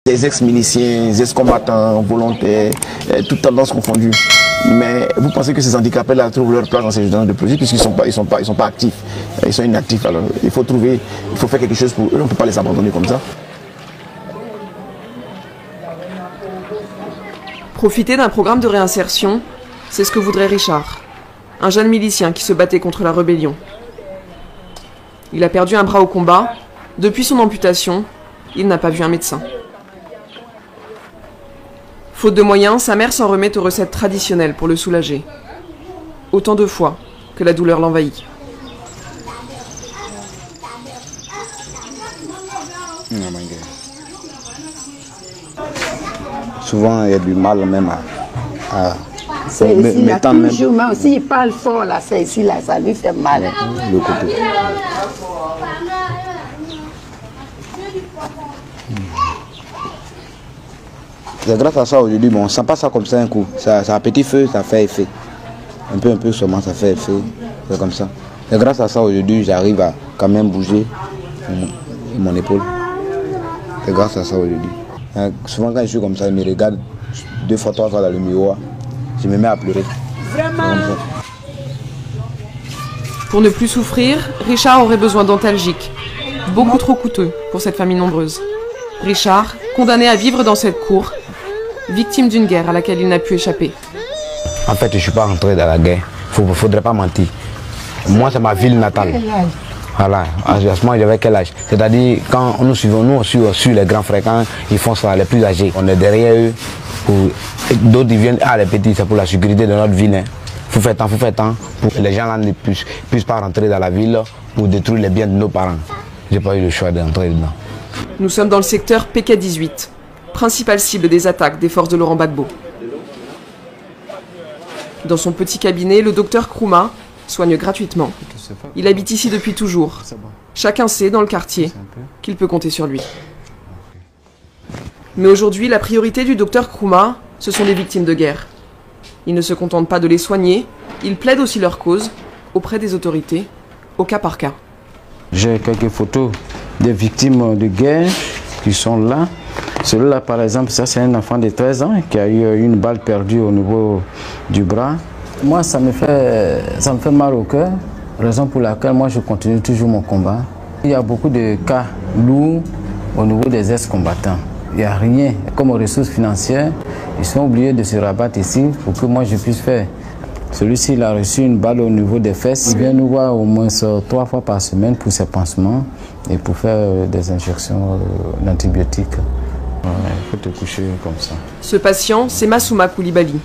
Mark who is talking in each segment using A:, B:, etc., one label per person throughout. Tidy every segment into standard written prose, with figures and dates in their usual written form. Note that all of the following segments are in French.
A: des ex-miliciens, des ex-combattants, volontaires, toutes tendances confondues. Mais vous pensez que ces handicapés-là trouvent leur place dans ces journées de politique puisqu'ils sont pas actifs, ils sont inactifs. Alors il faut faire quelque chose pour eux, on ne peut pas les abandonner comme ça.
B: Profiter d'un programme de réinsertion, c'est ce que voudrait Richard, un jeune milicien qui se battait contre la rébellion. Il a perdu un bras au combat. Depuis son amputation, il n'a pas vu un médecin. Faute de moyens, sa mère s'en remet aux recettes traditionnelles pour le soulager. Autant de fois que la douleur l'envahit.
C: Souvent, il y a du mal même à
D: c'est ici, il a toujours, même aussi il parle fort, là, c'est ici, là, ça lui fait mal.
C: Le côté. C'est grâce à ça aujourd'hui, bon, on ne sent pas ça comme ça un coup. Ça a petit feu, ça fait effet. Un peu seulement, ça fait effet. C'est comme ça. C'est grâce à ça aujourd'hui, j'arrive à quand même bouger mon épaule. C'est grâce à ça aujourd'hui. Souvent quand je suis comme ça, je me regarde 2 fois, 3 fois dans le miroir. Je me mets à pleurer.
D: Vraiment.
B: Pour ne plus souffrir, Richard aurait besoin d'antalgiques. Beaucoup trop coûteux pour cette famille nombreuse. Richard, condamné à vivre dans cette cour, victime d'une guerre à laquelle il n'a pu échapper.
C: En fait, je ne suis pas rentré dans la guerre. Il ne faudrait pas mentir. Moi, c'est ma ville natale. Voilà, à ce moment, j'avais quel âge? C'est-à-dire, quand nous suivons, nous sur les grands frères, quand ils font ça, les plus âgés, on est derrière eux. D'autres, ils viennent, les petits, c'est pour la sécurité de notre ville. Faut faire temps, pour que les gens là ne puissent pas rentrer dans la ville pour détruire les biens de nos parents. Je n'ai pas eu le choix d'entrer dedans.
B: Nous sommes dans le secteur PK18, principale cible des attaques des forces de Laurent Gbagbo. Dans son petit cabinet, le docteur Krouma soigne gratuitement. Il habite ici depuis toujours. Chacun sait dans le quartier qu'il peut compter sur lui. Mais aujourd'hui, la priorité du docteur Krouma, ce sont les victimes de guerre. Il ne se contente pas de les soigner, il plaide aussi leur cause auprès des autorités, au cas par cas.
E: J'ai quelques photos des victimes de guerre qui sont là. Celui-là, par exemple, ça c'est un enfant de 13 ans qui a eu une balle perdue au niveau du bras. Moi, ça me fait mal au cœur, raison pour laquelle moi je continue toujours mon combat. Il y a beaucoup de cas lourds au niveau des ex-combattants. Il n'y a rien comme ressources financières. Ils sont obligés de se rabattre ici pour que moi je puisse faire. Celui-ci, il a reçu une balle au niveau des fesses. Il vient nous voir au moins 3 fois par semaine pour ses pansements et pour faire des injections d'antibiotiques. Il faut te coucher comme ça.
B: Ce patient, c'est Massouma Koulibaly.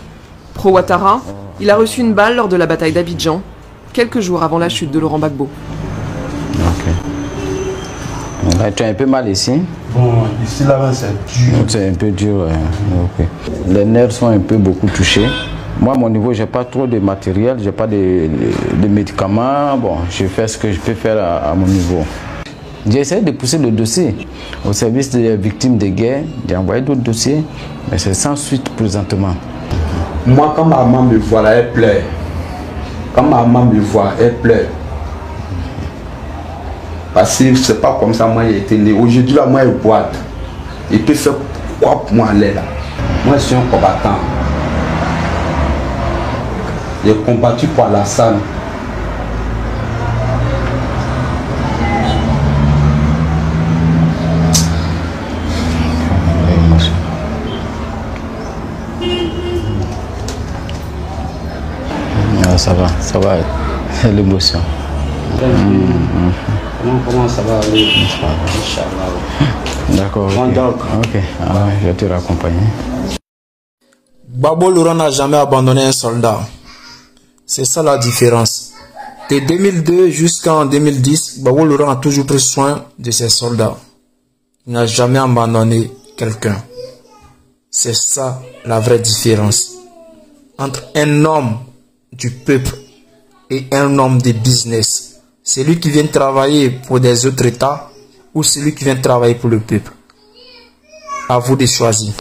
B: Pro-Ouattara, il a reçu une balle lors de la bataille d'Abidjan, quelques jours avant la chute de Laurent Gbagbo.
E: Ok. Là, tu as un peu mal ici.
F: Bon, ici là c'est dur.
E: C'est un peu dur. Okay. Les nerfs sont un peu beaucoup touchés. Moi, à mon niveau, je n'ai pas trop de matériel, je n'ai pas de médicaments. Bon, je fais ce que je peux faire à mon niveau. J'ai essayé de pousser le dossier au service des victimes de guerre. J'ai envoyé d'autres dossiers, mais c'est sans suite présentement.
F: Moi, quand ma maman me voit là, elle pleure. Quand ma maman me voit, elle pleure. Parce que c'est pas comme ça, moi, j'ai été né. Aujourd'hui, là, moi, elle boite. Et puis, c'est quoi pour moi, aller là? Moi, je suis un combattant. J'ai combattu pour Alassane.
E: Ça va, l'émotion.
F: Comment ça va aller?
E: D'accord, ok. Je vais te raccompagner.
G: Gbagbo Laurent n'a jamais abandonné un soldat. C'est ça la différence. De 2002 jusqu'en 2010, Gbagbo Laurent a toujours pris soin de ses soldats. Il n'a jamais abandonné quelqu'un. C'est ça la vraie différence entre un homme du peuple et un homme de business. Celui qui vient travailler pour des autres États ou celui qui vient travailler pour le peuple. À vous de choisir.